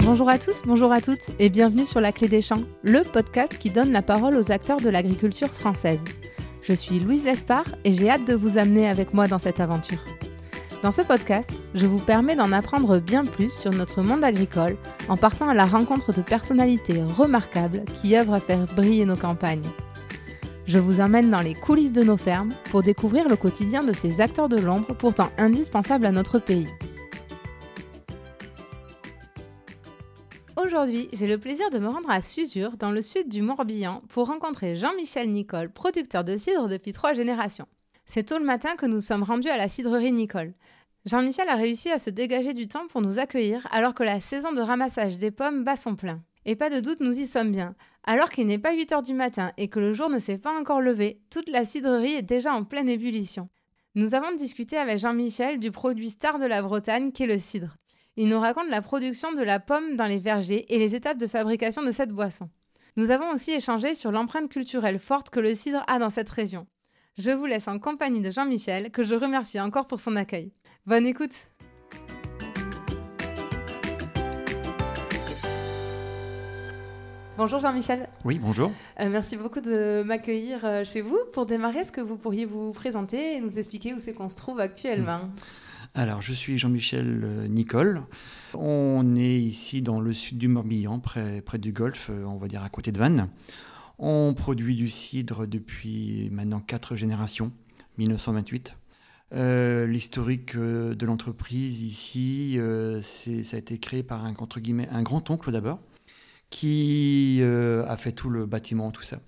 Bonjour à tous, bonjour à toutes et bienvenue sur La Clé des Champs, le podcast qui donne la parole aux acteurs de l'agriculture française. Je suis Louise Lespard et j'ai hâte de vous amener avec moi dans cette aventure. Dans ce podcast, je vous permets d'en apprendre bien plus sur notre monde agricole en partant à la rencontre de personnalités remarquables qui œuvrent à faire briller nos campagnes. Je vous emmène dans les coulisses de nos fermes pour découvrir le quotidien de ces acteurs de l'ombre pourtant indispensables à notre pays. Aujourd'hui, j'ai le plaisir de me rendre à Susure, dans le sud du Morbihan, pour rencontrer Jean-Michel Nicole, producteur de cidre depuis 3 générations. C'est tôt le matin que nous sommes rendus à la cidrerie Nicole. Jean-Michel a réussi à se dégager du temps pour nous accueillir alors que la saison de ramassage des pommes bat son plein. Et pas de doute, nous y sommes bien. Alors qu'il n'est pas 8h du matin et que le jour ne s'est pas encore levé, toute la cidrerie est déjà en pleine ébullition. Nous avons discuté avec Jean-Michel du produit star de la Bretagne qu'est le cidre. Il nous raconte la production de la pomme dans les vergers et les étapes de fabrication de cette boisson. Nous avons aussi échangé sur l'empreinte culturelle forte que le cidre a dans cette région. Je vous laisse en compagnie de Jean-Michel, que je remercie encore pour son accueil. Bonne écoute! Bonjour Jean-Michel. Oui, bonjour. Merci beaucoup de m'accueillir chez vous. Pour démarrer, est-ce que vous pourriez vous présenter et nous expliquer où c'est qu'on se trouve actuellement ? Alors, je suis Jean-Michel Nicole. On est ici dans le sud du Morbihan, près du Golfe, on va dire à côté de Vannes. On produit du cidre depuis maintenant 4 générations, 1928. L'historique de l'entreprise ici, ça a été créé par entre guillemets, un grand-oncle d'abord, qui a fait tout le bâtiment, tout ça.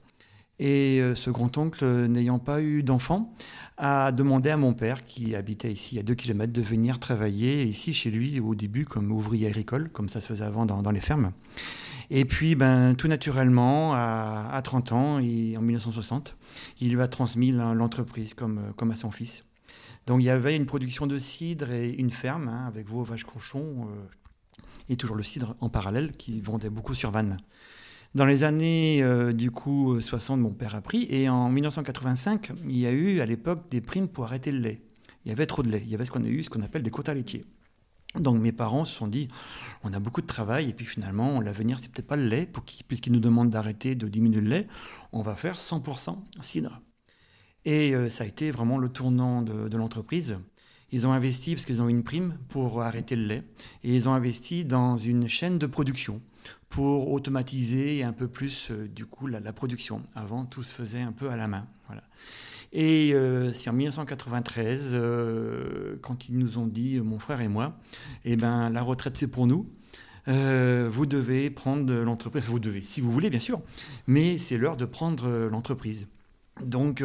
Et ce grand-oncle, n'ayant pas eu d'enfant, a demandé à mon père, qui habitait ici à 2 km, de venir travailler ici chez lui au début comme ouvrier agricole, comme ça se faisait avant dans les fermes. Et puis, tout naturellement, à 30 ans, et en 1960, il lui a transmis l'entreprise comme à son fils. Donc il y avait une production de cidre et une ferme avec veaux, vaches, cochons, et toujours le cidre en parallèle qui vendait beaucoup sur Vannes. Dans les années 60, mon père a pris, et en 1985, il y a eu à l'époque des primes pour arrêter le lait. Il y avait trop de lait, il y avait ce qu'on appelle des quotas laitiers. Donc mes parents se sont dit, on a beaucoup de travail, et puis finalement, l'avenir, c'est peut-être pas le lait, puisqu'ils nous demandent d'arrêter de diminuer le lait, on va faire 100% cidre. Et ça a été vraiment le tournant de l'entreprise. Ils ont investi, parce qu'ils ont eu une prime pour arrêter le lait, et ils ont investi dans une chaîne de production pour automatiser un peu plus la production. Avant, tout se faisait un peu à la main. Voilà. Et c'est en 1993, quand ils nous ont dit, mon frère et moi, la retraite c'est pour nous. Vous devez prendre l'entreprise, vous devez, si vous voulez bien sûr, mais c'est l'heure de prendre l'entreprise. Donc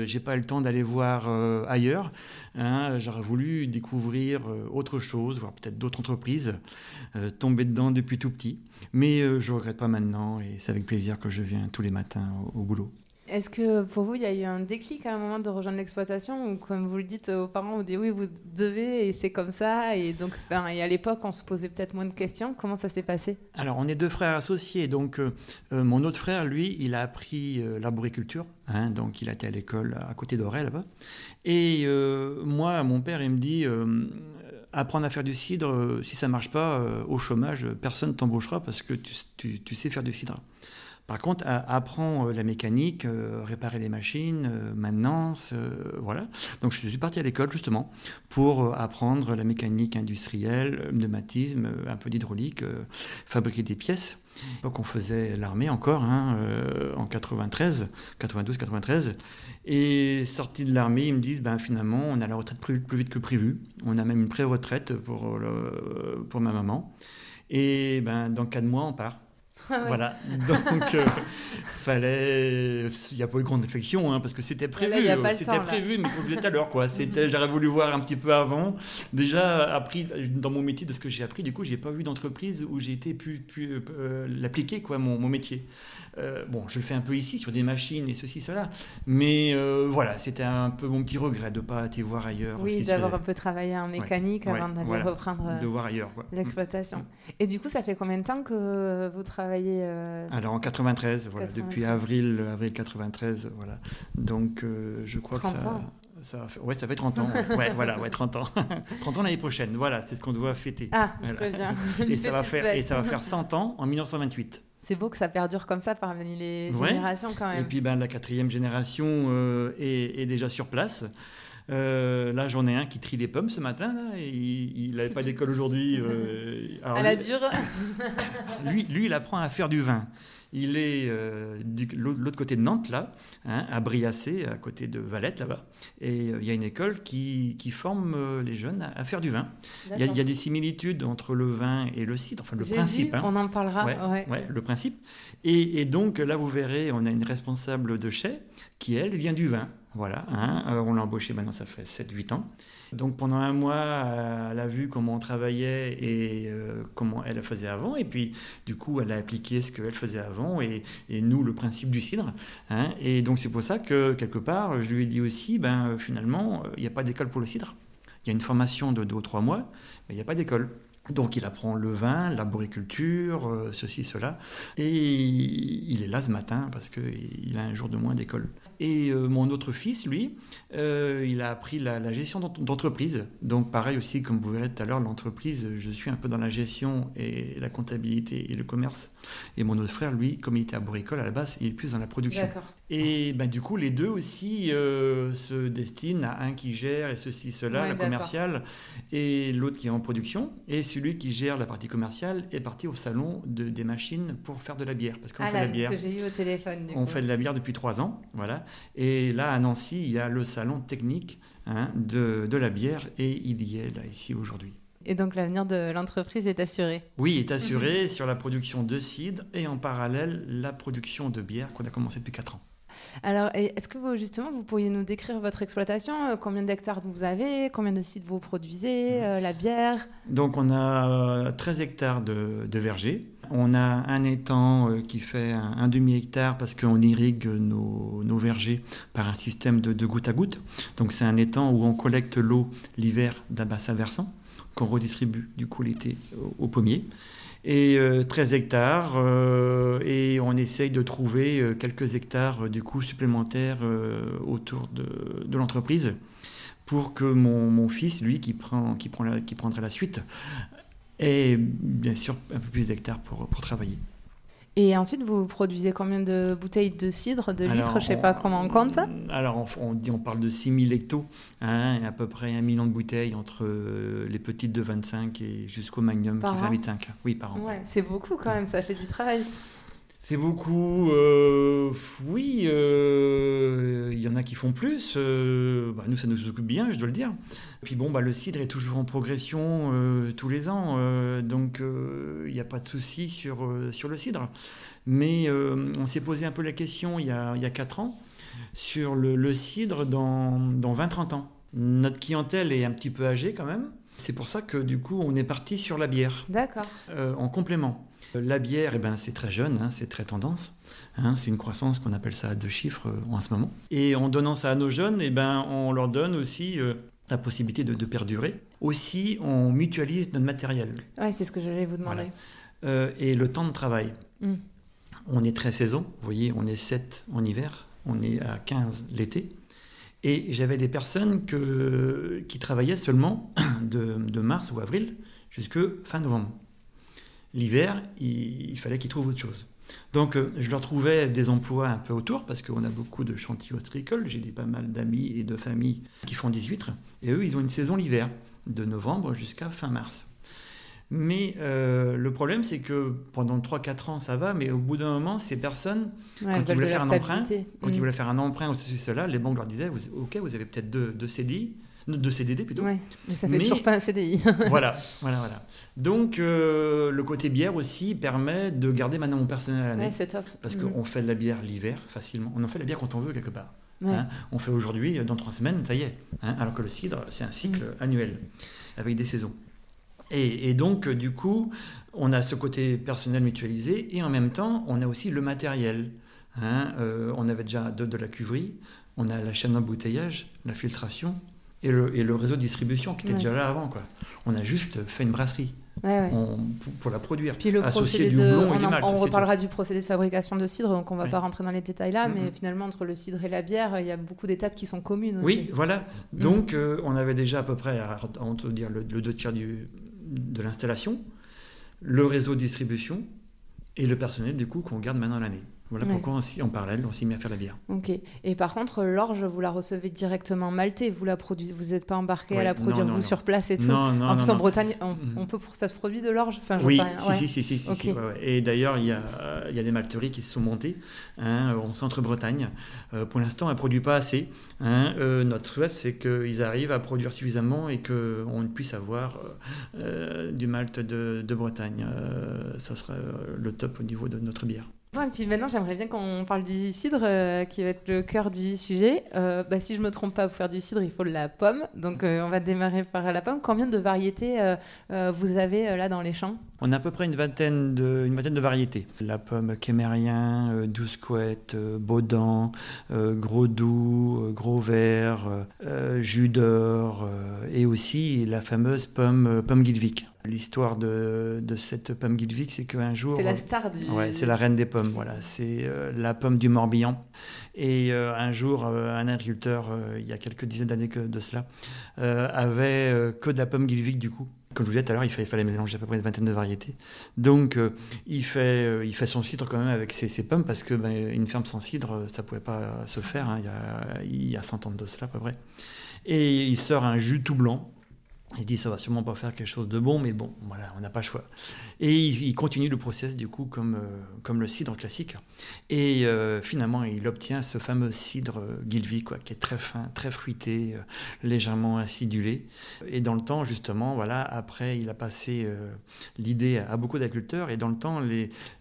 j'ai pas eu le temps d'aller voir ailleurs. J'aurais voulu découvrir autre chose, voir peut-être d'autres entreprises, tomber dedans depuis tout petit. Mais je regrette pas maintenant, et c'est avec plaisir que je viens tous les matins au boulot. Est-ce que pour vous, il y a eu un déclic à un moment de rejoindre l'exploitation, ou comme vous le dites aux parents, vous dites oui, vous devez, et c'est comme ça, et donc et à l'époque, on se posait peut-être moins de questions. Comment ça s'est passé ? Alors, on est 2 frères associés, donc mon autre frère, lui, il a appris l'arboriculture, donc il a été à l'école à côté d'Auray, là-bas. Et moi, mon père, il me dit, apprendre à faire du cidre, si ça ne marche pas, au chômage, personne ne t'embauchera parce que tu sais faire du cidre. Par contre, apprends la mécanique, réparer les machines, maintenance, voilà. Donc, je suis parti à l'école, justement, pour apprendre la mécanique industrielle, pneumatisme, un peu d'hydraulique, fabriquer des pièces. Donc, on faisait l'armée encore, en 92-93. Et sorti de l'armée, ils me disent, finalement, on a la retraite plus vite que prévu. On a même une pré-retraite pour ma maman. Et dans 4 mois, on part. Ah ouais. Voilà, donc il n'y a pas eu de grande réflexion, parce que c'était prévu, mais comme vous êtes à l'heure, quoi. J'aurais voulu voir un petit peu avant. Déjà, appris dans mon métier, de ce que j'ai appris, du coup, j'ai pas vu d'entreprise où j'ai été pu l'appliquer, quoi, mon métier. Je le fais un peu ici, sur des machines et ceci, cela, mais voilà, c'était un peu mon petit regret de ne pas aller voir ailleurs. Oui, d'avoir un peu travaillé en mécanique avant d'aller reprendre de voir ailleurs, quoi. L'exploitation. Et du coup, ça fait combien de temps que vous travaillez Alors en 93, voilà, 93. Depuis avril 93, voilà. Donc je crois que ça... Ça fait 30 ans. Ouais, voilà, 30 ans. 30 ans l'année prochaine, voilà, c'est ce qu'on doit fêter. Ah, voilà. très bien. Et ça va faire 100 ans en 1928. C'est beau que ça perdure comme ça parmi les générations quand même. Et puis la 4e génération est déjà sur place. Là, j'en ai un qui trie des pommes ce matin. Là, et il n'avait pas d'école aujourd'hui. À la dure. lui, il apprend à faire du vin. Il est de l'autre côté de Nantes, là, à Briassé, à côté de Valette, là-bas. Et il y a une école qui forme les jeunes à faire du vin. Il y a des similitudes entre le vin et le cidre, enfin le principe. On en parlera. Ouais, le principe. Et donc, là, vous verrez, on a une responsable de chai qui, elle, vient du vin. Voilà, on l'a embauchée maintenant, ça fait 7-8 ans. Donc pendant un mois, elle a vu comment on travaillait et comment elle faisait avant. Et puis du coup, elle a appliqué ce qu'elle faisait avant et nous, le principe du cidre. Et donc c'est pour ça que quelque part, je lui ai dit aussi, finalement, il n'y a pas d'école pour le cidre. Il y a une formation de 2 ou 3 mois, mais il n'y a pas d'école. Donc il apprend le vin, l'arboriculture, ceci, cela. Et il est là ce matin parce qu'il a un jour de moins d'école. Et mon autre fils, lui, il a appris la gestion d'entreprise. Donc pareil aussi, comme vous verrez tout à l'heure, l'entreprise, je suis un peu dans la gestion et la comptabilité et le commerce. Et mon autre frère, lui, comme il était arboricole à la base, il est plus dans la production. D'accord. Et du coup, les deux aussi se destinent à un qui gère et ceci, cela, la commerciale, et l'autre qui est en production. Et celui qui gère la partie commerciale est parti au salon des machines pour faire de la bière. Parce qu'on fait la bière. Que j'ai eu au téléphone. On fait de la bière depuis 3 ans, voilà. Et là, à Nancy, il y a le salon technique de la bière et il y est là, ici, aujourd'hui. Et donc, l'avenir de l'entreprise est assuré. Oui, est assuré sur la production de cidre et en parallèle, la production de bière qu'on a commencé depuis 4 ans. Alors, est-ce que vous pourriez nous décrire votre exploitation ? Combien d'hectares vous avez ? Combien de cidres vous produisez ? La bière ? Donc, on a 13 hectares de verger. On a un étang qui fait un demi-hectare parce qu'on irrigue nos vergers par un système de goutte à goutte. Donc, c'est un étang où on collecte l'eau l'hiver d'un bassin versant qu'on redistribue du coup l'été aux pommiers. Et 13 hectares, et on essaye de trouver quelques hectares du coup supplémentaires autour de l'entreprise pour que mon fils, lui, qui prendrait la suite, ait bien sûr un peu plus d'hectares pour travailler. Et ensuite, vous produisez combien de bouteilles de cidre, de litres, je ne sais pas comment on compte ? Alors, on parle de 6000 hectos, à peu près 1 million de bouteilles entre les petites de 25 et jusqu'au magnum qui fait 1,5 litre. Oui, par an. Ouais, c'est beaucoup quand même, ça fait du travail. C'est beaucoup, oui, il y en a qui font plus, nous ça nous occupe bien, je dois le dire. Puis le cidre est toujours en progression tous les ans, donc il n'y a pas de souci sur le cidre. Mais on s'est posé un peu la question il y a 4 ans sur le cidre dans 20-30 ans. Notre clientèle est un petit peu âgée quand même, c'est pour ça que du coup on est parti sur la bière. D'accord. En complément. La bière, c'est très jeune, c'est très tendance. C'est une croissance qu'on appelle ça à 2 chiffres en ce moment. Et en donnant ça à nos jeunes, on leur donne aussi la possibilité de perdurer. Aussi, on mutualise notre matériel. Ouais, c'est ce que j'allais vous demander. Voilà. Et le temps de travail. On est très saison. Vous voyez, on est 7 en hiver, on est à 15 l'été. Et j'avais des personnes qui travaillaient seulement de mars ou avril jusqu'à fin novembre. L'hiver, il fallait qu'ils trouvent autre chose. Donc, je leur trouvais des emplois un peu autour, parce qu'on a beaucoup de chantiers ostréicoles. J'ai pas mal d'amis et de familles qui font des huîtres. Et eux, ils ont une saison l'hiver, de novembre jusqu'à fin mars. Mais le problème, c'est que pendant 3-4 ans, ça va, mais au bout d'un moment, ces personnes, quand ils voulaient faire un emprunt ou cela, les banques leur disaient, OK, vous avez peut-être deux CDI, 2 CDD plutôt. Ouais, mais ça fait toujours pas un CDI. Voilà. Donc, le côté bière aussi permet de garder maintenant mon personnel à l'année. Ouais, c'est top. Parce qu'on fait de la bière l'hiver facilement. On en fait de la bière quand on veut quelque part. Ouais. On fait aujourd'hui, dans 3 semaines, ça y est. Alors que le cidre, c'est un cycle annuel, avec des saisons. Et donc, du coup, on a ce côté personnel mutualisé et en même temps, on a aussi le matériel. On avait déjà de la cuverie, on a la chaîne d'embouteillage, la filtration, et le réseau de distribution qui était déjà là avant, quoi. On a juste fait une brasserie. pour la produire. Puis le associer procédé du houblon et du malt. on reparlera du procédé de fabrication de cidre, donc on ne va Oui. pas rentrer dans les détails là, mais finalement entre le cidre et la bière, il y a beaucoup d'étapes qui sont communes aussi. Oui, voilà. Donc on avait déjà à peu près, on peut dire, le 2/3 de l'installation, le réseau de distribution et le personnel du coup qu'on garde maintenant l'année. Voilà pourquoi en parallèle, on s'est mis à faire la bière. Ok. Et par contre, l'orge, vous la recevez directement maltée, vous la produisez, vous n'êtes pas embarqué à la produire non. sur place et tout. Non, en plus, en non. Bretagne, on peut ça se produit de l'orge. Enfin, oui, sais rien. si. Ouais. Et d'ailleurs, il y a des malteries qui se sont montées en centre-Bretagne. Pour l'instant, on ne produit pas assez. Notre souhait, c'est qu'ils arrivent à produire suffisamment et qu'on puisse avoir du malt de Bretagne. Ça sera le top au niveau de notre bière. Bon, et puis maintenant, j'aimerais bien qu'on parle du cidre, qui va être le cœur du sujet. Si je ne me trompe pas, pour faire du cidre, il faut la pomme. Donc, on va démarrer par la pomme. Combien de variétés vous avez là dans les champs ? On a à peu près une vingtaine de variétés. La pomme kémérien, douce couette, Baudan, gros doux, gros vert, jus d'or et aussi la fameuse pomme Guilvic. L'histoire de cette pomme Guilvic, c'est qu'un jour... C'est la star du... Ouais, c'est la reine des pommes, voilà. C'est la pomme du Morbihan. Et un jour, un agriculteur, il y a quelques dizaines d'années de cela, avait que de la pomme Guilvic du coup. Comme je vous disais tout à l'heure, il fallait mélanger à peu près une vingtaine de variétés. Donc, il fait son cidre quand même avec ses pommes parce que une ferme sans cidre, ça ne pouvait pas se faire. Il y a 100 ans de cela à peu près. Et il sort un jus tout blanc. Il dit ça va sûrement pas faire quelque chose de bon, mais bon, voilà, on n'a pas le choix. Et il continue le process du coup comme le cidre classique. Et finalement, il obtient ce fameux cidre Guilvic, qui est très fin, très fruité, légèrement acidulé. Et dans le temps, justement, voilà, après, il a passé l'idée à beaucoup d'agriculteurs. Et dans le temps,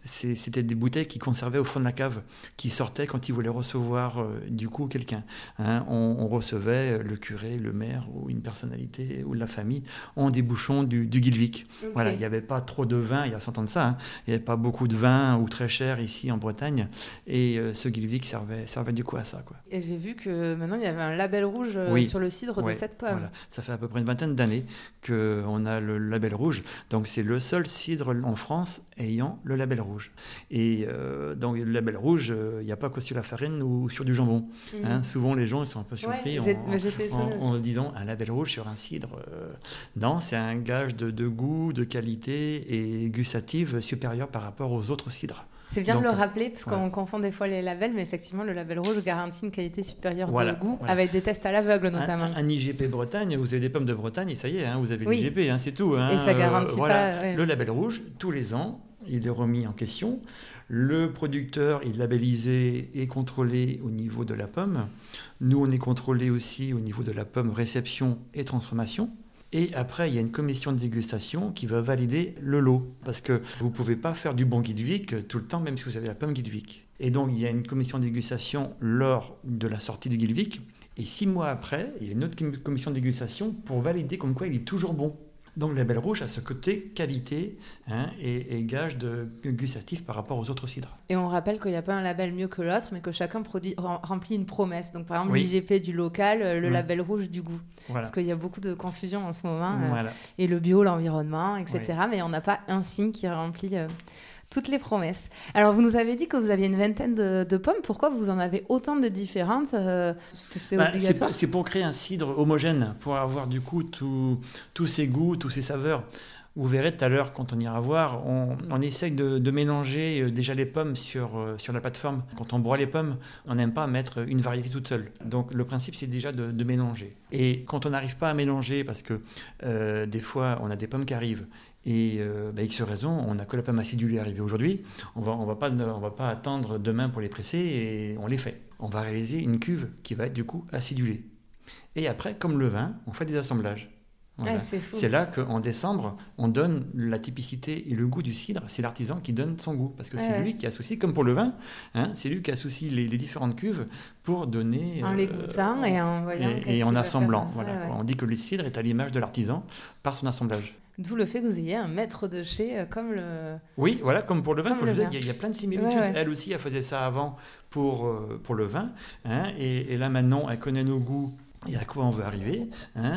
c'était des bouteilles qui conservaient au fond de la cave, qui sortaient quand ils voulaient recevoir du coup quelqu'un. On recevait le curé, le maire ou une personnalité ou la famille ont des bouchons du Guilvic. Okay. Voilà, il n'y avait pas trop de vin, il y a 100 ans de ça, il n'y avait pas beaucoup de vin ou très cher ici en Bretagne, et ce Guilvic servait du coup à ça. Et j'ai vu que maintenant il y avait un label rouge sur le cidre de cette pomme. Voilà. Ça fait à peu près une vingtaine d'années qu'on a le label rouge, donc c'est le seul cidre en France ayant le label rouge. Et donc le label rouge, il n'y a pas que sur la farine ou sur du jambon. Souvent les gens ils sont un peu surpris en se disant un label rouge sur un cidre. Non, c'est un gage de goût, de qualité et gustative supérieur par rapport aux autres cidres. C'est bien de le rappeler parce qu'on confond des fois les labels, mais effectivement le label rouge garantit une qualité supérieure de goût avec des tests à l'aveugle notamment. Un IGP Bretagne, vous avez des pommes de Bretagne et ça y est, vous avez l'IGP, c'est tout. Et ça garantit pas... Le label rouge, tous les ans, il est remis en question. Le producteur est labellisé et contrôlé au niveau de la pomme. Nous, on est contrôlé aussi au niveau de la pomme réception et transformation. Et après, il y a une commission de dégustation qui va valider le lot. Parce que vous ne pouvez pas faire du bon Guilvic tout le temps, même si vous avez la pomme Guilvic. Et donc, il y a une commission de dégustation lors de la sortie du Guilvic. Et 6 mois après, il y a une autre commission de dégustation pour valider comme quoi il est toujours bon. Donc, le label rouge a ce côté qualité et gage de gustatif par rapport aux autres cidres. Et on rappelle qu'il n'y a pas un label mieux que l'autre, mais que chacun remplit une promesse. Donc, par exemple, l'IGP du local, le label rouge du goût. Voilà. Parce qu'il y a beaucoup de confusion en ce moment. Et le bio, l'environnement, etc. Mais on n'a pas un signe qui remplit... toutes les promesses. Alors, vous nous avez dit que vous aviez une vingtaine de pommes. Pourquoi vous en avez autant de différentes ? C'est obligatoire ? C'est pour créer un cidre homogène, pour avoir du coup tous ces goûts, tous ces saveurs. Vous verrez tout à l'heure, quand on ira voir, on essaye de mélanger déjà les pommes sur la plateforme. Quand on broie les pommes, on n'aime pas mettre une variété toute seule. Donc le principe, c'est déjà de mélanger. Et quand on n'arrive pas à mélanger, parce que des fois, on a des pommes qui arrivent, et X raison, on n'a que la pomme acidulée arrivée aujourd'hui, on va pas attendre demain pour les presser, et on les fait. On va réaliser une cuve qui va être du coup acidulée. Et après, comme le vin, on fait des assemblages. Voilà. C'est là qu'en décembre, on donne la typicité et le goût du cidre. C'est l'artisan qui donne son goût. Parce que c'est lui qui associe, comme pour le vin, c'est lui qui associe les différentes cuves pour donner... En les goûtant et en voyant... Et en assemblant. On dit que le cidre est à l'image de l'artisan par son assemblage. D'où le fait que vous ayez un maître de chez comme le... Oui, voilà, comme pour le vin. Il y a plein de similitudes. Elle aussi, elle faisait ça avant pour le vin. Et là, maintenant, elle connaît nos goûts et à quoi on veut arriver.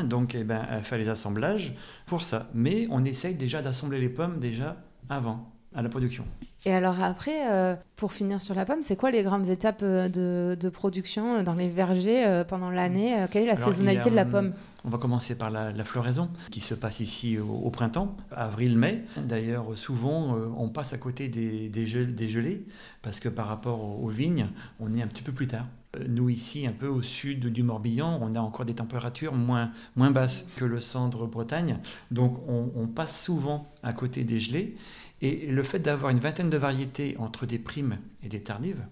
Donc, faire les assemblages pour ça. Mais on essaye déjà d'assembler les pommes déjà avant, à la production. Et alors après, pour finir sur la pomme, c'est quoi les grandes étapes de production dans les vergers pendant l'année? Quelle est la saisonnalité de la pomme? On va commencer par la floraison qui se passe ici au printemps, avril-mai. D'ailleurs, souvent, on passe à côté des gelées parce que par rapport aux vignes, on est un petit peu plus tard. Nous, ici, un peu au sud du Morbihan, on a encore des températures moins basses que le centre Bretagne. Donc, on passe souvent à côté des gelées. Et le fait d'avoir une vingtaine de variétés entre des primes et des tardives,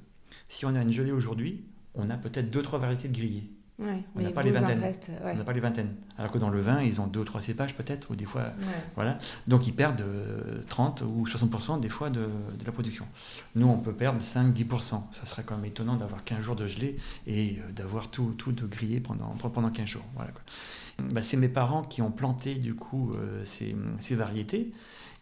si on a une gelée aujourd'hui, on a peut-être 2-3 variétés de grillées. Ouais, on n'a pas les vingtaines. On n'a pas les vingtaines. Alors que dans le vin, ils ont 2 ou 3 cépages peut-être, ou des fois. Voilà. Donc ils perdent 30 ou 60% des fois de la production. Nous, on peut perdre 5-10%. Ça serait quand même étonnant d'avoir 15 jours de gelée et d'avoir tout de grillé pendant 15 jours. Voilà, quoi. C'est mes parents qui ont planté du coup ces variétés.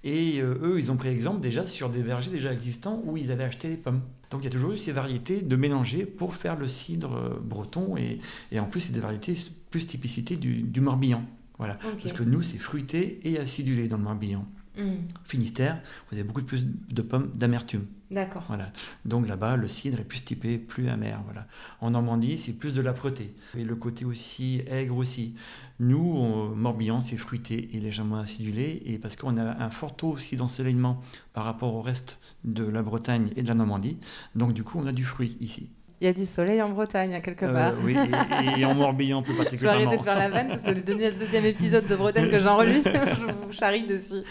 Et eux, ils ont pris exemple déjà sur des vergers déjà existants où ils allaient acheter des pommes. Donc il y a toujours eu ces variétés de mélanger pour faire le cidre breton. Et en plus, c'est des variétés plus typicité du Morbihan. Voilà. Okay. Parce que nous, c'est fruité et acidulé dans le Morbihan. Finistère, vous avez beaucoup plus de pommes d'amertume. D'accord. Voilà. Donc là-bas, le cidre est plus typé, plus amer. Voilà. En Normandie, c'est plus de l'âpreté. Et le côté aussi aigre aussi. Nous, au Morbihan, c'est fruité et légèrement acidulé. Et parce qu'on a un fort taux aussi d'ensoleillement par rapport au reste de la Bretagne et de la Normandie. Donc du coup, on a du fruit ici. Il y a du soleil en Bretagne, quelque part. Oui, et en Morbihan plus particulièrement. Je vais arrêter de faire la vanne, parce que c'est le deuxième épisode de Bretagne que j'enregistre. Je vous charrie dessus.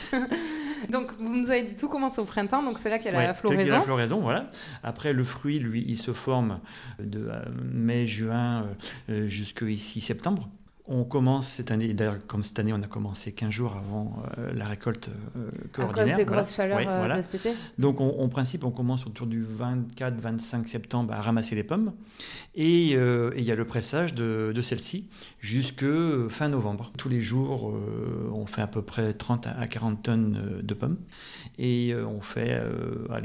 Donc, vous nous avez dit tout commence au printemps, donc c'est là qu'il y a la floraison. C'est là qu'il y a la floraison, voilà. Après, le fruit, lui, il se forme de mai, juin, jusqu'ici septembre. On commence cette année, d'ailleurs comme cette année on a commencé 15 jours avant la récolte ordinaire. À cause des grosses chaleurs de cet été. Donc en principe on commence autour du 24-25 septembre à ramasser les pommes et il y a le pressage de celles-ci jusque fin novembre. Tous les jours on fait à peu près 30 à 40 tonnes de pommes et on fait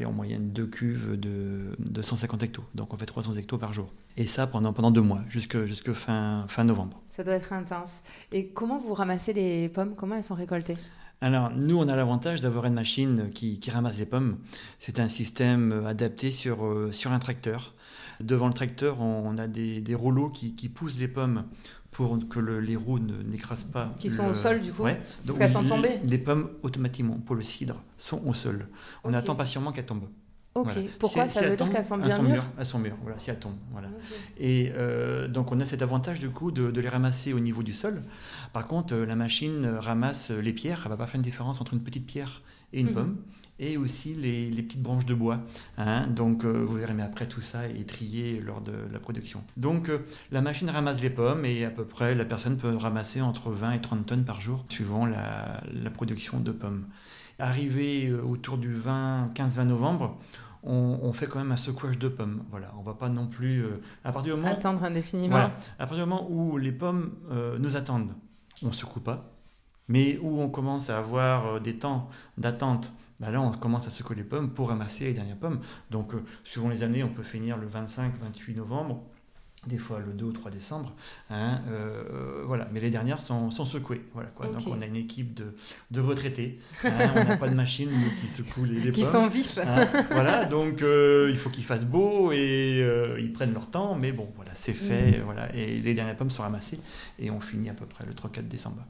en moyenne 2 cuves de 150 hectos. Donc on fait 300 hectos par jour. Et ça pendant 2 mois, jusque fin novembre. Ça doit être intense. Et comment vous ramassez les pommes? Comment elles sont récoltées? Alors, nous, on a l'avantage d'avoir une machine qui ramasse les pommes. C'est un système adapté sur un tracteur. Devant le tracteur, on a des rouleaux qui poussent les pommes pour que les roues n'écrasent pas. Qui sont au sol, du coup? Ouais. Parce qu'elles sont tombées? Les pommes, automatiquement, pour le cidre, sont au sol. On attend patiemment qu'elles tombent. Ok, voilà. Pourquoi ça veut dire qu'elles sont bien mûres? Elles sont mûres, voilà, si elles tombent. Voilà. Okay. Et donc on a cet avantage du coup de les ramasser au niveau du sol. Par contre, la machine ramasse les pierres, elle ne va pas faire une différence entre une petite pierre et une pomme. Et aussi les petites branches de bois. Donc vous verrez, mais après tout ça est trié lors de la production. Donc la machine ramasse les pommes et à peu près la personne peut ramasser entre 20 et 30 tonnes par jour, suivant la production de pommes. Arrivé autour du 15-20 novembre, on fait quand même un secouage de pommes. Voilà, on ne va pas non plus... à partir du moment, attendre indéfiniment. Voilà, à partir du moment où les pommes nous attendent, on ne secoue pas. Mais où on commence à avoir des temps d'attente, là, on commence à secouer les pommes pour ramasser les dernières pommes. Donc, suivant les années, on peut finir le 25-28 novembre. Des fois le 2 ou 3 décembre, voilà. Mais les dernières sont secouées. Voilà, quoi. Okay. Donc on a une équipe de retraités. On n'a pas de machine qui secoue les pommes. Qui sont vifs. Voilà, donc il faut qu'ils fassent beau et ils prennent leur temps. Mais bon, voilà, c'est fait. Voilà. Et les dernières pommes sont ramassées et on finit à peu près le 3-4 décembre.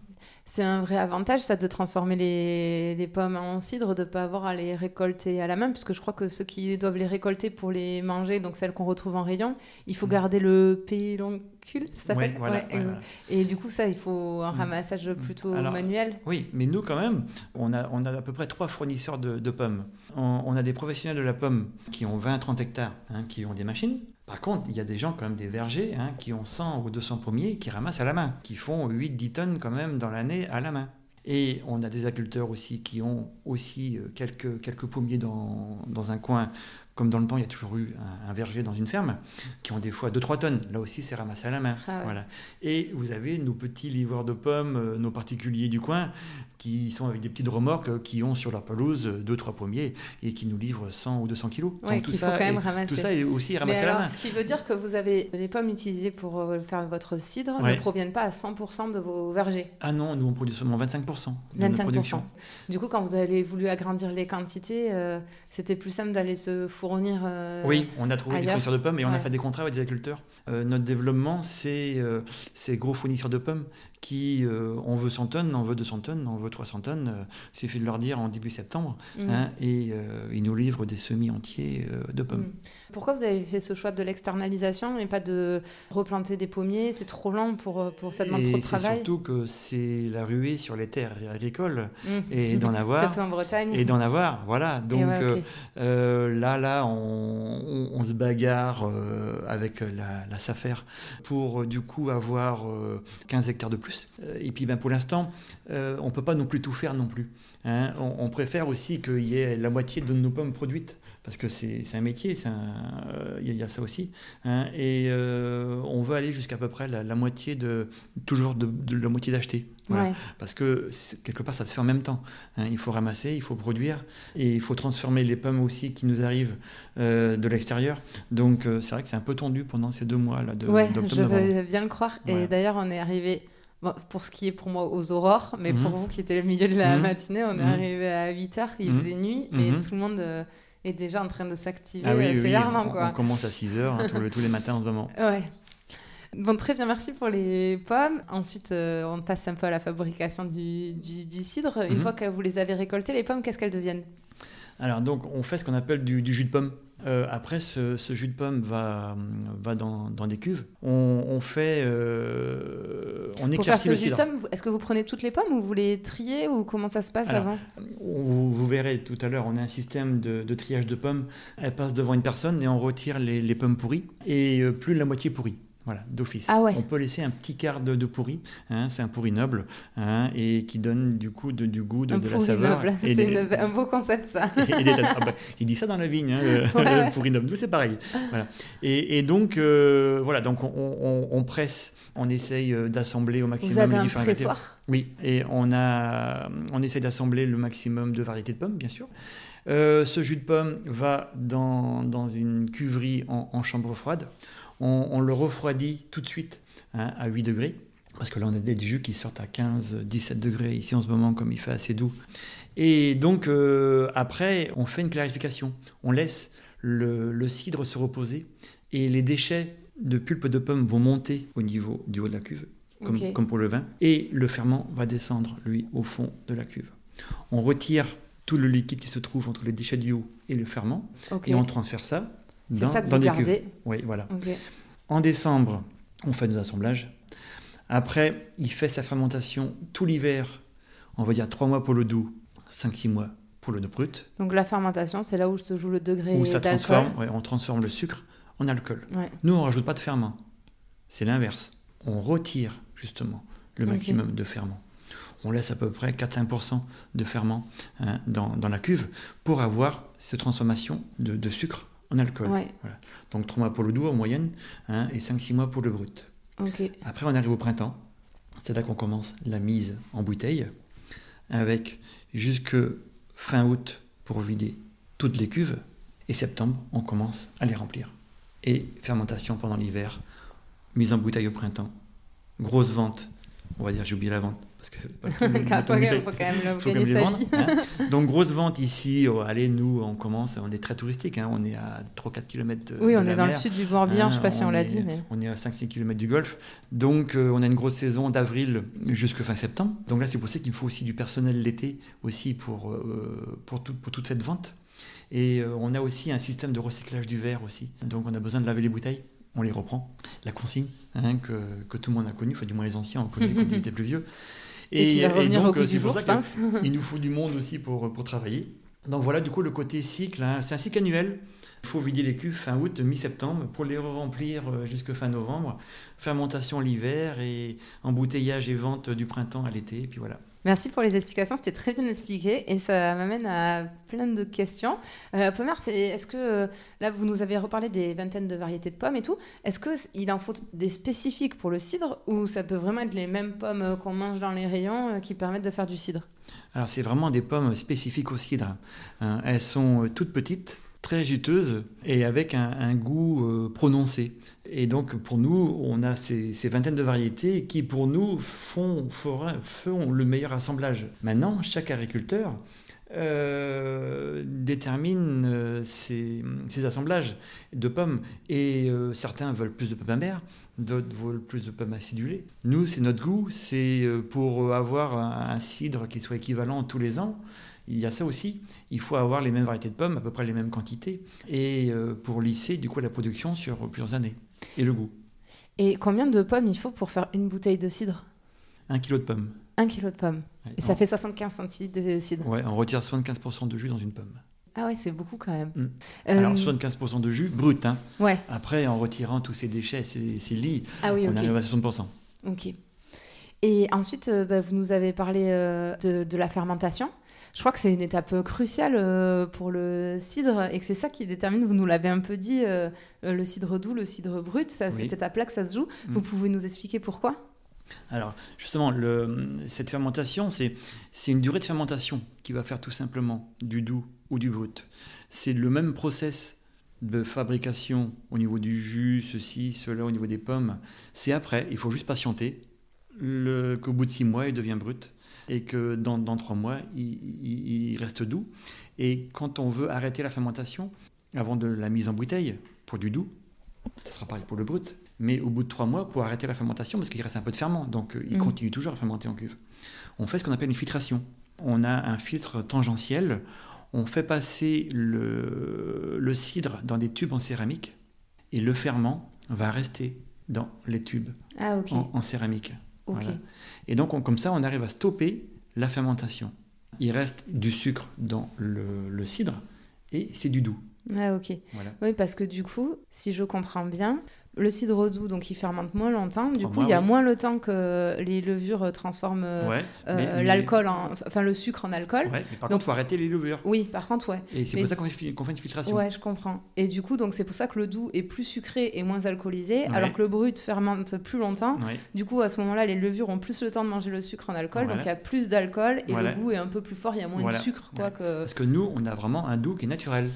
C'est un vrai avantage, ça, de transformer les pommes en cidre, de ne pas avoir à les récolter à la main, puisque je crois que ceux qui doivent les récolter pour les manger, donc celles qu'on retrouve en rayon, il faut garder le pédoncule, ça s'appelle ? Voilà. Et du coup, ça, il faut un ramassage plutôt manuel. Oui, mais nous, quand même, on a à peu près 3 fournisseurs de pommes. On a des professionnels de la pomme qui ont 20-30 hectares, qui ont des machines. Par contre, il y a des gens, quand même, des vergers, qui ont 100 ou 200 pommiers, qui ramassent à la main, qui font 8-10 tonnes quand même dans l'année à la main. Et on a des agriculteurs aussi qui ont aussi quelques pommiers dans un coin. Comme dans le temps, il y a toujours eu un verger dans une ferme, qui ont des fois 2-3 tonnes. Là aussi, c'est ramassé à la main. Ah ouais. Voilà. Et vous avez nos petits livreurs de pommes, nos particuliers du coin, qui sont avec des petites remorques qui ont sur leur pelouse 2-3 pommiers et qui nous livrent 100 ou 200 kilos. Ouais, Donc, tout ça est aussi ramassé à la main. Ce qui veut dire que vous avez les pommes utilisées pour faire votre cidre ne proviennent pas à 100% de vos vergers. Ah non, nous on produit seulement 25% de 25%. notre production. Du coup, quand vous avez voulu agrandir les quantités, c'était plus simple d'aller se fournir Oui, on a trouvé des fournisseurs de pommes et on a fait des contrats avec des agriculteurs. Notre développement, c'est ces gros fournisseurs de pommes qui, on veut 100 tonnes, on veut 200 tonnes, on veut 300 tonnes. Il suffit de leur dire en début septembre et ils nous livrent des semis entiers de pommes. Pourquoi vous avez fait ce choix de l'externalisation et pas de replanter des pommiers? C'est trop lent pour ça demande trop de travail. C'est surtout que c'est la ruée sur les terres agricoles et d'en avoir. Surtout en Bretagne. Et d'en avoir, voilà. Donc là, on se bagarre avec la SAFER pour du coup avoir 15 hectares de plus. Et puis pour l'instant, on ne peut pas non plus tout faire non plus. On préfère aussi qu'il y ait la moitié de nos pommes produites, parce que c'est un métier, il y a ça aussi. Et on veut aller jusqu'à peu près la moitié de la moitié d'acheter. Voilà. Parce que quelque part, ça se fait en même temps. Il faut ramasser, il faut produire, et il faut transformer les pommes aussi qui nous arrivent de l'extérieur. Donc c'est vrai que c'est un peu tendu pendant ces 2 mois-là d'octobre-novembre. Je veux bien le croire. Voilà. Et d'ailleurs, on est arrivé... Bon, pour ce qui est pour moi aux aurores, mais pour vous qui étiez le milieu de la matinée, on est arrivé à 8h, il faisait nuit, mais tout le monde est déjà en train de s'activer sévèrement. On commence à 6h tous les matins en ce moment. Ouais. Bon, très bien, merci pour les pommes. Ensuite, on passe un peu à la fabrication du cidre. Une fois que vous les avez récoltées, les pommes, qu'est-ce qu'elles deviennent ? Alors, donc, on fait ce qu'on appelle du jus de pomme. Après, ce jus de pomme va dans des cuves. On éclaircit le cidre. Est-ce que vous prenez toutes les pommes ou vous les triez ou comment ça se passe avant ? Vous verrez tout à l'heure, on a un système de triage de pommes. Elles passent devant une personne et on retire les pommes pourries et plus de la moitié pourries. Voilà, d'office. Ah ouais. On peut laisser un petit quart de pourri, c'est un pourri noble, et qui donne du coup du goût, de la saveur. C'est un beau concept, ça. Il dit ça dans la vigne, le pourri noble. Nous, c'est pareil. Voilà. Et donc, donc on presse, on essaye d'assembler au maximum. Vous avez un pressoir ? Oui, et on essaye d'assembler le maximum de variétés de pommes, bien sûr. Ce jus de pomme va dans une cuverie en chambre froide. On le refroidit tout de suite à 8 degrés, parce que là on a des jus qui sortent à 15-17 degrés ici en ce moment, comme il fait assez doux. Et donc après on fait une clarification, on laisse le cidre se reposer et les déchets de pulpe de pomme vont monter au niveau du haut de la cuve, comme pour le vin, et le ferment va descendre lui au fond de la cuve. On retire tout le liquide qui se trouve entre les déchets du haut et le ferment, et on transfère ça dans des cuves. Oui, voilà. En décembre, on fait nos assemblages. Après, il fait sa fermentation tout l'hiver. On va dire 3 mois pour le doux, 5-6 mois pour le brut. Donc la fermentation, c'est là où se joue le degré où ça d'alcool. On transforme le sucre en alcool. Ouais. Nous, on ne rajoute pas de ferment. C'est l'inverse. On retire justement le maximum de ferment. On laisse à peu près 4-5% de ferment dans la cuve pour avoir cette transformation de sucre en alcool. Ouais. Voilà. Donc 3 mois pour le doux en moyenne, et 5-6 mois pour le brut. Après, on arrive au printemps. C'est là qu'on commence la mise en bouteille, avec jusque fin août pour vider toutes les cuves. Et septembre, on commence à les remplir. Et fermentation pendant l'hiver, mise en bouteille au printemps, grosse vente. On va dire, j'ai oublié la vente. Parce que faut quand même les vendre. Donc, grosse vente ici. Allez, nous, on est très touristique. On est à 3-4 km de Oui, on est dans le sud du Morbihan. Je ne sais pas si on l'a dit. Mais... On est à 5-6 km du Golfe. Donc, on a une grosse saison d'avril jusqu'à fin septembre. Donc là, c'est pour ça qu'il me faut aussi du personnel l'été aussi pour toute cette vente. Et on a aussi un système de recyclage du verre aussi. Donc, on a besoin de laver les bouteilles. On les reprend. La consigne que tout le monde a connue, enfin du moins les anciens ont connu quand ils étaient plus vieux. Et donc, c'est pour ça qu'il nous faut du monde aussi pour travailler. Donc voilà, du coup, le côté cycle, c'est un cycle annuel. Il faut vider les cuves fin août, mi-septembre pour les remplir jusqu'à fin novembre. Fermentation l'hiver et embouteillage et vente du printemps à l'été. Et puis voilà. Merci pour les explications, c'était très bien expliqué et ça m'amène à plein de questions. La première, c'est est-ce que, là vous nous avez reparlé des vingtaines de variétés de pommes et tout, est-ce qu'il en faut des spécifiques pour le cidre ou ça peut vraiment être les mêmes pommes qu'on mange dans les rayons qui permettent de faire du cidre? Alors c'est vraiment des pommes spécifiques au cidre. Elles sont toutes petites, très juteuses et avec un goût prononcé. Et donc pour nous, on a ces vingtaines de variétés qui pour nous font le meilleur assemblage. Maintenant, chaque agriculteur détermine ses assemblages de pommes et certains veulent plus de pommes amères, d'autres veulent plus de pommes acidulées. Nous, c'est notre goût, c'est pour avoir un cidre qui soit équivalent tous les ans. Il y a ça aussi, il faut avoir les mêmes variétés de pommes, à peu près les mêmes quantités, et pour lisser du coup la production sur plusieurs années, et le goût. Et combien de pommes il faut pour faire une bouteille de cidre? 1 kilo de pommes. 1 kilo de pommes. Ouais, et ça fait 75 centilitres de cidre. Ouais, on retire 75% de jus dans une pomme. Ah ouais, c'est beaucoup quand même. Alors 75% de jus brut, hein. Ouais. Après, en retirant tous ces déchets, ces lies, on arrive à 60%. Ok. Et ensuite, vous nous avez parlé de la fermentation. Je crois que c'est une étape cruciale pour le cidre et que c'est ça qui détermine, vous nous l'avez un peu dit, le cidre doux, le cidre brut, c'est cette étape-là que ça se joue. Vous pouvez nous expliquer pourquoi ? Alors, justement, cette fermentation, c'est une durée de fermentation qui va faire tout simplement du doux ou du brut. C'est le même process de fabrication au niveau du jus, ceci, cela, au niveau des pommes. C'est après, il faut juste patienter qu'au bout de 6 mois, il devient brut et que dans 3 mois, il reste doux. Et quand on veut arrêter la fermentation, avant de la mise en bouteille, pour du doux, ça sera pareil pour le brut, mais au bout de 3 mois, pour arrêter la fermentation, parce qu'il reste un peu de ferment, donc il continue toujours à fermenter en cuve. On fait ce qu'on appelle une filtration. On a un filtre tangentiel, on fait passer le cidre dans des tubes en céramique, et le ferment va rester dans les tubes en céramique. Okay. Voilà. Et donc, comme ça, on arrive à stopper la fermentation. Il reste du sucre dans le cidre, et c'est du doux. Ah ok. Voilà. Oui, parce que du coup, si je comprends bien, le cidre doux, donc il fermente moins longtemps. Du coup, il y a moins le temps que les levures transforment l'alcool, enfin le sucre en alcool. Ouais, mais par contre, il faut arrêter les levures. Oui, par contre, ouais. Et c'est pour ça qu'on fait une filtration. Ouais, je comprends. Et du coup, donc c'est pour ça que le doux est plus sucré et moins alcoolisé, alors que le brut fermente plus longtemps. Ouais. Du coup, à ce moment-là, les levures ont plus le temps de manger le sucre en alcool, donc il y a plus d'alcool et le goût est un peu plus fort. Il y a moins de sucre, quoi. Parce que nous, on a vraiment un doux qui est naturel.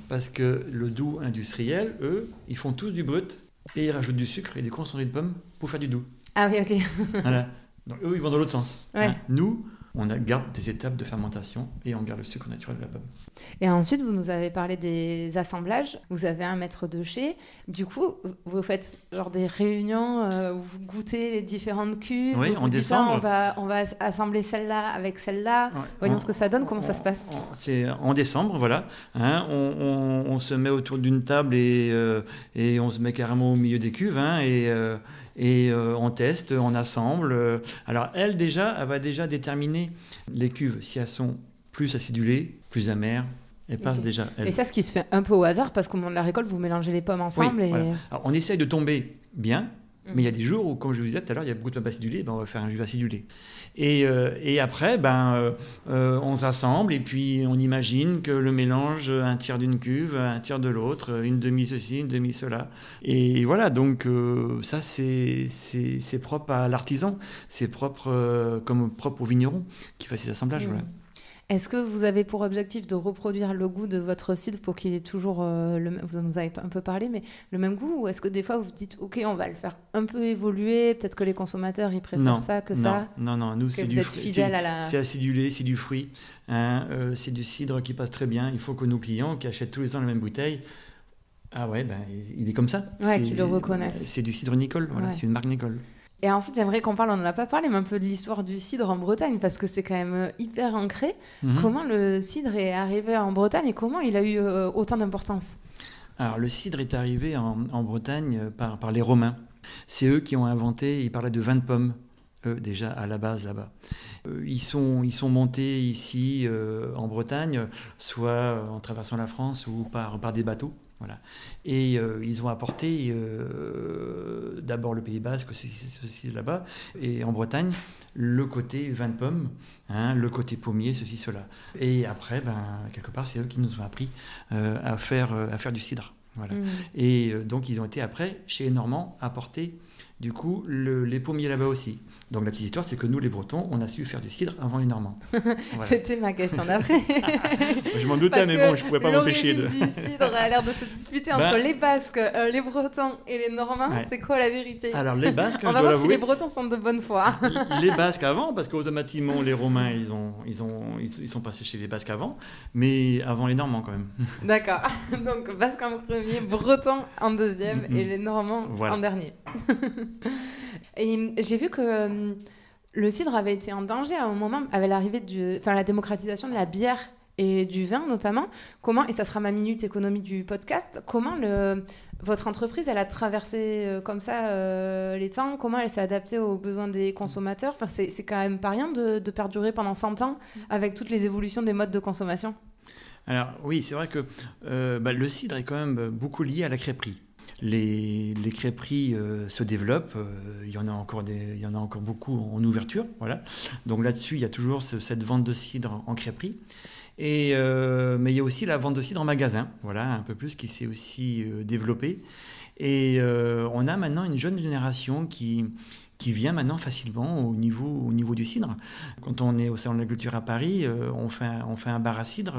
Parce que le doux industriel, eux, ils font tous du brut et ils rajoutent du sucre et des concentrés de pommes pour faire du doux. Ah oui, ok. Voilà. Donc eux, ils vont dans l'autre sens. Ouais. Hein. Nous, on garde des étapes de fermentation et on garde le sucre naturel de la pomme. Et ensuite, vous nous avez parlé des assemblages. Vous avez un maître de chez. Du coup, vous faites genre des réunions où vous goûtez les différentes cuves. Oui, en décembre. On va assembler celle-là avec celle-là. Ouais, voyons ce que ça donne. Comment ça se passe ? C'est en décembre, voilà. Hein, on se met autour d'une table et on se met carrément au milieu des cuves. Hein, et on teste, on assemble. Alors elle va déjà déterminer les cuves, si elles sont plus acidulées, plus amères, elles passent déjà. Et ça, ce qui se fait un peu au hasard, parce qu'au moment de la récolte, vous mélangez les pommes ensemble. Oui, voilà. Alors, on essaye de tomber bien, mais il y a des jours où, comme je vous disais tout à l'heure, il y a beaucoup de pommes acidulées, on va faire un jus acidulé. Et après, on se rassemble et puis on imagine que le mélange, un tiers d'une cuve, un tiers de l'autre, une demi ceci, une demi cela. Et voilà, donc ça c'est propre à l'artisan, c'est propre au vigneron qui fait ces assemblages. Voilà. Est-ce que vous avez pour objectif de reproduire le goût de votre cidre pour qu'il ait toujours, vous nous avez un peu parlé, mais le même goût? Ou est-ce que des fois vous dites, ok, on va le faire un peu évoluer, peut-être que les consommateurs ils préfèrent ça que ça? Non, nous c'est acidulé, c'est du fruit, hein, c'est du cidre qui passe très bien. Il faut que nos clients qui achètent tous les ans la même bouteille, ah ouais, il est comme ça. Ouais, qu'ils le reconnaissent. C'est du cidre Nicole, voilà, c'est une marque Nicole. Et ensuite, j'aimerais qu'on parle, on n'en a pas parlé, mais un peu de l'histoire du cidre en Bretagne, parce que c'est quand même hyper ancré. Comment le cidre est arrivé en Bretagne et comment il a eu autant d'importance? Alors, le cidre est arrivé en Bretagne par les Romains. C'est eux qui ont inventé, ils parlaient de vin de pomme, eux, déjà à la base là-bas. Ils sont montés ici en Bretagne, soit en traversant la France ou par des bateaux. Voilà. Et ils ont apporté d'abord le Pays Basque, ceci là-bas, et en Bretagne, le côté vin de pomme, le côté pommier, ceci, cela. Et après, quelque part, c'est eux qui nous ont appris à faire du cidre. Voilà. Et donc, ils ont été après, chez les Normands, apporter du coup les pommiers là-bas aussi. Donc la petite histoire, c'est que nous, les Bretons, on a su faire du cidre avant les Normands. Voilà. C'était ma question d'après. Je m'en doutais, mais bon, je ne pouvais pas m'empêcher de... L'origine du cidre a l'air de se disputer entre les Basques, les Bretons et les Normands. Ouais. C'est quoi la vérité? Alors les Basques, on va voir si les Bretons sont de bonne foi. Les Basques avant, parce qu'automatiquement, les Romains, ils sont passés chez les Basques avant, mais avant les Normands quand même. D'accord. Donc Basques en premier, Bretons en deuxième et les Normands en dernier. Et j'ai vu que le cidre avait été en danger à un moment avec l'arrivée la démocratisation de la bière et du vin notamment. Comment, et ça sera ma minute économie du podcast, comment votre entreprise elle a traversé comme ça les temps, comment elle s'est adaptée aux besoins des consommateurs. Enfin, c'est quand même pas rien de perdurer pendant 100 ans avec toutes les évolutions des modes de consommation. Alors oui, c'est vrai que le cidre est quand même beaucoup lié à la crêperie. Les crêperies se développent, il y en a encore beaucoup en ouverture, voilà. Donc là-dessus, il y a toujours cette vente de cidre en crêperie. Mais il y a aussi la vente de cidre en magasin, voilà, un peu plus, qui s'est aussi développée. Et on a maintenant une jeune génération qui vient maintenant facilement au niveau du cidre. Quand on est au Salon de la Culture à Paris, on fait un bar à cidre,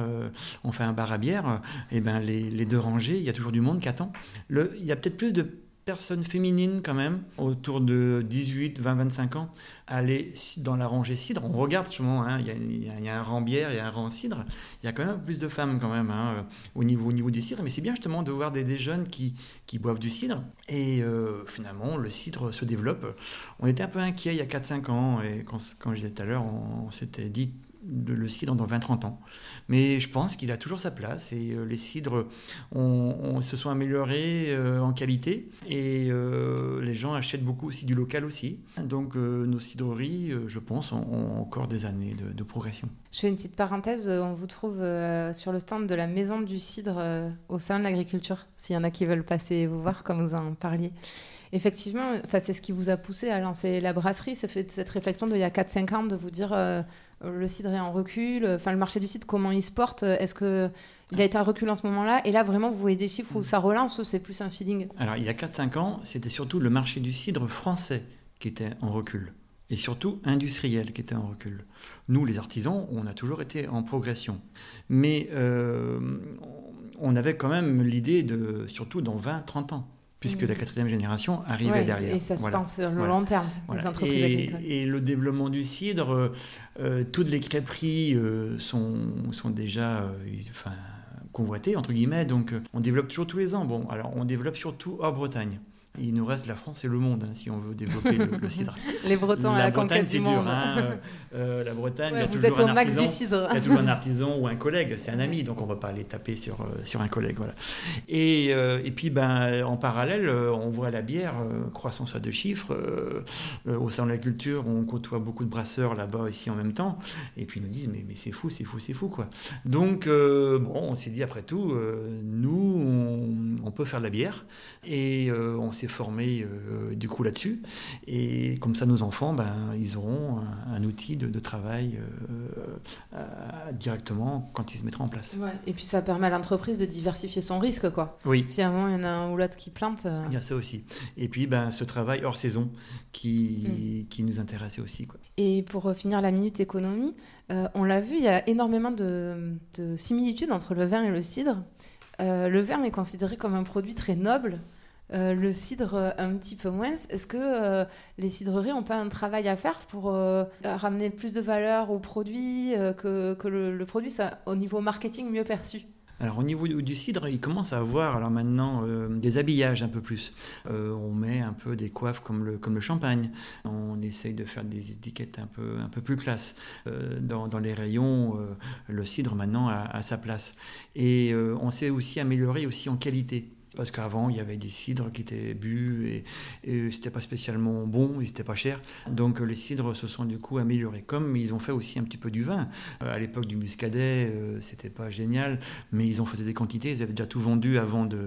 on fait un bar à bière, et les deux rangées, il y a toujours du monde qui attend. Il y a peut-être plus de personnes féminines quand même, autour de 18, 20, 25 ans, aller dans la rangée cidre. On regarde justement, il y a un rang bière, il y a un rang cidre. Il y a quand même plus de femmes quand même au niveau du cidre. Mais c'est bien justement de voir des jeunes qui boivent du cidre. Et finalement, le cidre se développe. On était un peu inquiets il y a 4-5 ans. Et quand je disais tout à l'heure, on s'était dit le cidre dans 20-30 ans. Mais je pense qu'il a toujours sa place et les cidres se sont améliorés en qualité et les gens achètent beaucoup aussi du local aussi. Donc nos cidreries, je pense, ont encore des années de progression. Je fais une petite parenthèse, on vous trouve sur le stand de la Maison du Cidre au Salon de l'Agriculture, s'il y en a qui veulent passer vous voir comme vous en parliez. Effectivement, c'est ce qui vous a poussé à lancer la brasserie, ça fait cette réflexion d'il y a 4-5 ans de vous dire le cidre est en recul, le marché du cidre, comment il se porte, est-ce qu'il a été en recul en ce moment-là? Et là, vraiment, vous voyez des chiffres où ça relance ou c'est plus un feeling? Alors, il y a 4-5 ans, c'était surtout le marché du cidre français qui était en recul. Et surtout industriel qui était en recul. Nous, les artisans, on a toujours été en progression. Mais on avait quand même l'idée surtout dans 20-30 ans. Puisque la 4e génération arrivait derrière. Et ça se pense sur le long terme, les entreprises agricoles. Et le développement du cidre, toutes les crêperies sont déjà convoitées, entre guillemets, donc on développe toujours tous les ans. Bon, alors on développe surtout hors Bretagne. Il nous reste la France et le monde, si on veut développer le cidre. Les Bretons à la conquête du monde. La Bretagne, il y a toujours un artisan. Il y a toujours un artisan ou un collègue, c'est un ami, donc on ne va pas aller taper sur un collègue. Voilà. Et puis, en parallèle, on voit la bière, croissance à 2 chiffres. Au Salon de la Culture, on côtoie beaucoup de brasseurs là-bas, ici en même temps. Et puis ils nous disent, mais c'est fou, quoi. Donc, on s'est dit, après tout, nous, on peut faire de la bière. Et on s'est formé du coup là-dessus et comme ça nos enfants ils auront un outil de travail directement quand ils se mettront en place. Ouais. Et puis ça permet à l'entreprise de diversifier son risque quoi. Oui. Si à un moment il y en a un ou l'autre qui plante. Il y a ça aussi. Et puis ce travail hors saison qui nous intéressait aussi quoi. Et pour finir la minute économie, on l'a vu, il y a énormément de similitudes entre le vin et le cidre. Le vin est considéré comme un produit très noble. Le cidre un petit peu moins. Est-ce que les cidreries n'ont pas un travail à faire pour ramener plus de valeur au produit, que le produit soit au niveau marketing mieux perçu? Alors au niveau du cidre, il commence à avoir alors maintenant des habillages un peu plus. On met un peu des coiffes comme le champagne. On essaye de faire des étiquettes un peu plus classe. Dans les rayons, le cidre maintenant a sa place. Et on s'est aussi amélioré aussi en qualité. Parce qu'avant, il y avait des cidres qui étaient bu et c'était pas spécialement bon, ils n'étaient pas chers. Donc les cidres se sont du coup améliorés. Comme ils ont fait aussi un petit peu du vin. À l'époque du muscadet, c'était pas génial, mais ils ont fait des quantités, ils avaient déjà tout vendu avant de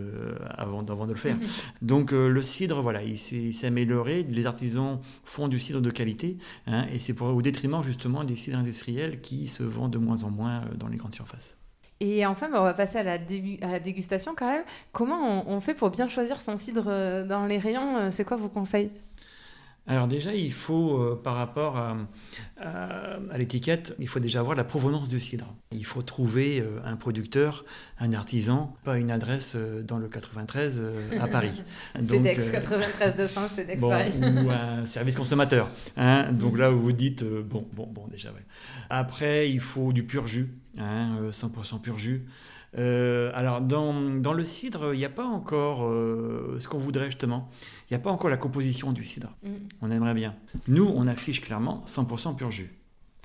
le faire. Donc le cidre, voilà, il s'est amélioré. Les artisans font du cidre de qualité, hein, et c'est au détriment justement des cidres industriels qui se vendent de moins en moins dans les grandes surfaces. Et enfin, on va passer à la dégustation quand même. Comment on fait pour bien choisir son cidre dans les rayons? C'est quoi vos conseils? Alors déjà, il faut, par rapport à l'étiquette, il faut déjà voir la provenance du cidre. Il faut trouver un producteur, un artisan, pas une adresse dans le 93 à Paris. CEDEX 93 200, CEDEX bon, Paris. Ou un service consommateur. Hein, donc là, vous vous dites, bon, déjà, ouais. Après, il faut du pur jus, hein, 100% pur jus. Alors, dans le cidre, il n'y a pas encore ce qu'on voudrait justement. Il n'y a pas encore la composition du cidre. On aimerait bien. Nous, on affiche clairement 100% pur jus.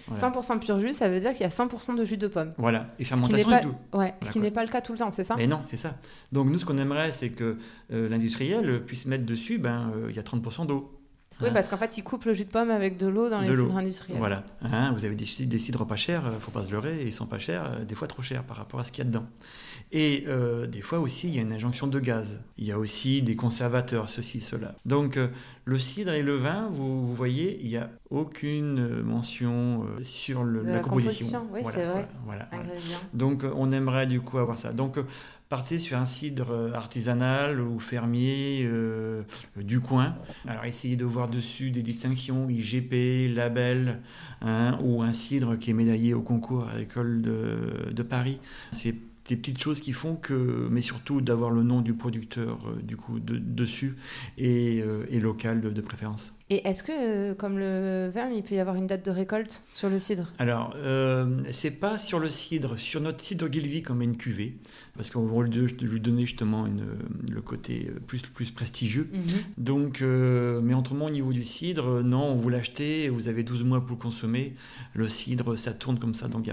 Voilà. 100% pur jus, ça veut dire qu'il y a 100% de jus de pomme. Voilà, et fermentation et tout. Ouais, ce qui n'est pas le cas tout le temps, c'est ça? Mais non, c'est ça. Donc nous, ce qu'on aimerait, c'est que l'industriel puisse mettre dessus, il y a 30% d'eau. Oui, parce qu'en fait, ils coupent le jus de pomme avec de l'eau dans les cidres industriels. Voilà. Hein, vous avez des cidres pas chers, il ne faut pas se leurrer, ils sont pas chers, des fois trop chers par rapport à ce qu'il y a dedans. Et des fois aussi, il y a une injonction de gaz. Il y a aussi des conservateurs, ceci, cela. Donc, le cidre et le vin, vous voyez, il n'y a aucune mention sur la composition. Oui, voilà, c'est vrai. Voilà. Donc, on aimerait du coup avoir ça. Donc, partez sur un cidre artisanal ou fermier du coin. Alors, essayez de voir dessus des distinctions, IGP, label, hein, ou un cidre qui est médaillé au concours agricole de Paris. C'est des petites choses qui font que, mais surtout d'avoir le nom du producteur du coup dessus et local de préférence. Et est-ce que, comme le vin, il peut y avoir une date de récolte sur le cidre? Alors, c'est pas sur le cidre. Sur notre cidre Guilvy, on met une cuvée, parce qu'on veut lui donner justement le côté plus prestigieux. Donc, mais autrement, au niveau du cidre, non, vous l'achetez, vous avez 12 mois pour le consommer. Le cidre, ça tourne comme ça, donc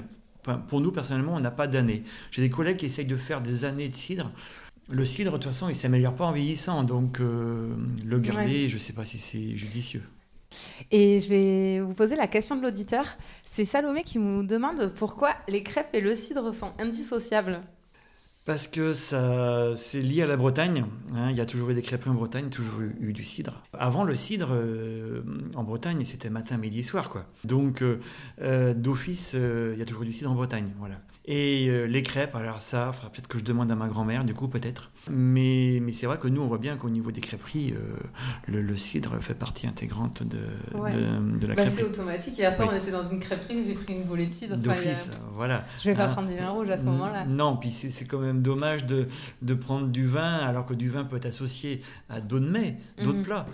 pour nous, personnellement, on n'a pas d'année. J'ai des collègues qui essayent de faire des années de cidre. Le cidre, de toute façon, il ne s'améliore pas en vieillissant, donc le garder, je ne sais pas si c'est judicieux. Et je vais vous poser la question de l'auditeur. C'est Salomé qui nous demande pourquoi les crêpes et le cidre sont indissociables. Parce que c'est lié à la Bretagne. Hein, il y a toujours eu des crêperies en Bretagne, toujours eu du cidre. Avant, le cidre, en Bretagne, c'était matin, midi, soir, quoi. Donc, d'office, il y a toujours eu du cidre en Bretagne, voilà. Et les crêpes, alors ça, faudra peut-être que je demande à ma grand-mère, du coup, peut-être. Mais c'est vrai que nous, on voit bien qu'au niveau des crêperies, le cidre fait partie intégrante de la crêperie. C'est automatique. Hier soir, on était dans une crêperie, j'ai pris une volée de cidre. D'office, voilà. Je vais pas prendre du vin rouge à ce moment-là. Non, puis c'est quand même dommage de prendre du vin, alors que du vin peut être associé à d'autres mets, d'autres plats.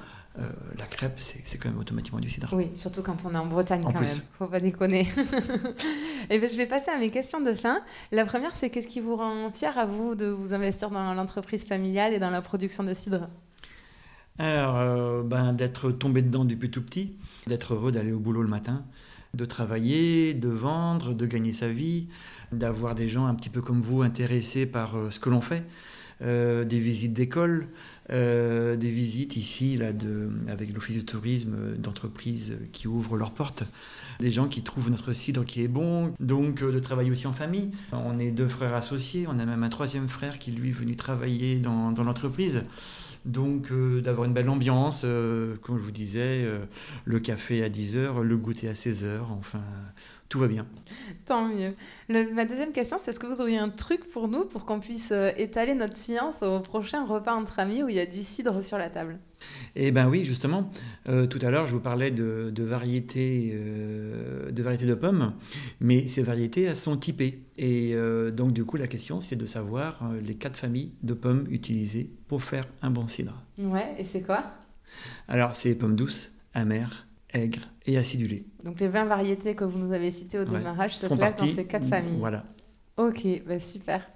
La crêpe, c'est quand même automatiquement du cidre. Oui, surtout quand on est en Bretagne quand même. Faut pas déconner. Et bien, je vais passer à mes questions de fin. La première, c'est qu'est-ce qui vous rend fier à vous de vous investir dans l'entreprise familiale et dans la production de cidre? Alors, d'être tombé dedans depuis tout petit, d'être heureux d'aller au boulot le matin, de travailler, de vendre, de gagner sa vie, d'avoir des gens un petit peu comme vous intéressés par ce que l'on fait. Des visites d'école, des visites ici là, avec l'office de tourisme d'entreprises qui ouvrent leurs portes, des gens qui trouvent notre cidre qui est bon, donc de travailler aussi en famille. On est 2 frères associés, on a même un 3e frère qui lui est venu travailler dans l'entreprise. Donc d'avoir une belle ambiance, comme je vous disais, le café à 10h, le goûter à 16h, enfin tout va bien. Tant mieux. Ma deuxième question, c'est est-ce que vous auriez un truc pour nous pour qu'on puisse étaler notre science au prochain repas entre amis où il y a du cidre sur la table? Eh bien oui, justement, tout à l'heure je vous parlais de variétés de pommes, mais ces variétés elles sont typées. Et donc du coup la question c'est de savoir les 4 familles de pommes utilisées pour faire un bon cidre. Ouais, et c'est quoi? Alors c'est pommes douces, amères, aigres et acidulées. Donc les 20 variétés que vous nous avez citées au démarrage se placent dans ces 4 familles. Voilà. Ok, super.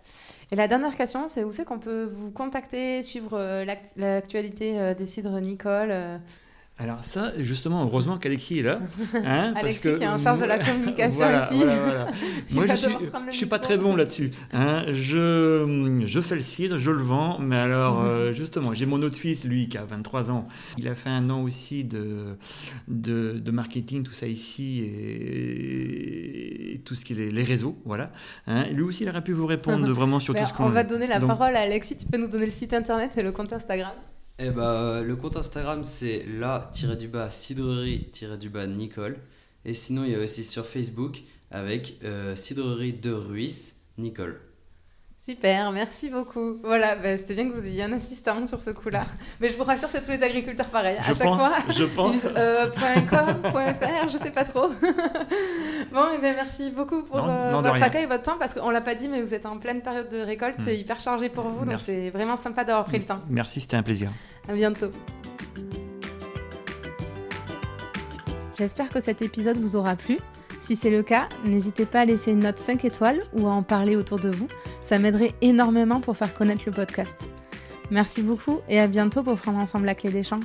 Et la dernière question, c'est où c'est qu'on peut vous contacter, suivre l'actualité des cidres Nicole Alors ça, justement, heureusement qu'Alexis est là. Hein, Alexis parce que, qui est en charge de la communication voilà, ici. Voilà. Moi, je suis pas très bon là-dessus. Hein. Je fais le cidre, je le vends, mais alors, justement, j'ai mon autre fils, lui, qui a 23 ans. Il a fait 1 an aussi de marketing, tout ça ici, et tout ce qui est les réseaux, voilà. Hein. Lui aussi, il aurait pu vous répondre vraiment sur tout ce qu'on... On va donner la parole à Alexis. Tu peux nous donner le site internet et le compte Instagram? Le compte Instagram, c'est la-cidrerie-Nicole. Et sinon, il y a aussi sur Facebook avec Cidrerie de Ruisse, Nicole. Super, merci beaucoup. Voilà, c'était bien que vous ayez un assistant sur ce coup-là. Mais je vous rassure, c'est tous les agriculteurs pareil. Je pense. .com, .fr, je sais pas trop. Bon, merci beaucoup pour votre accueil et votre temps, parce qu'on l'a pas dit, mais vous êtes en pleine période de récolte, c'est hyper chargé pour vous, donc c'est vraiment sympa d'avoir pris le temps. Merci, c'était un plaisir. À bientôt. J'espère que cet épisode vous aura plu. Si c'est le cas, n'hésitez pas à laisser une note 5 étoiles ou à en parler autour de vous. Ça m'aiderait énormément pour faire connaître le podcast. Merci beaucoup et à bientôt pour prendre ensemble la clé des champs.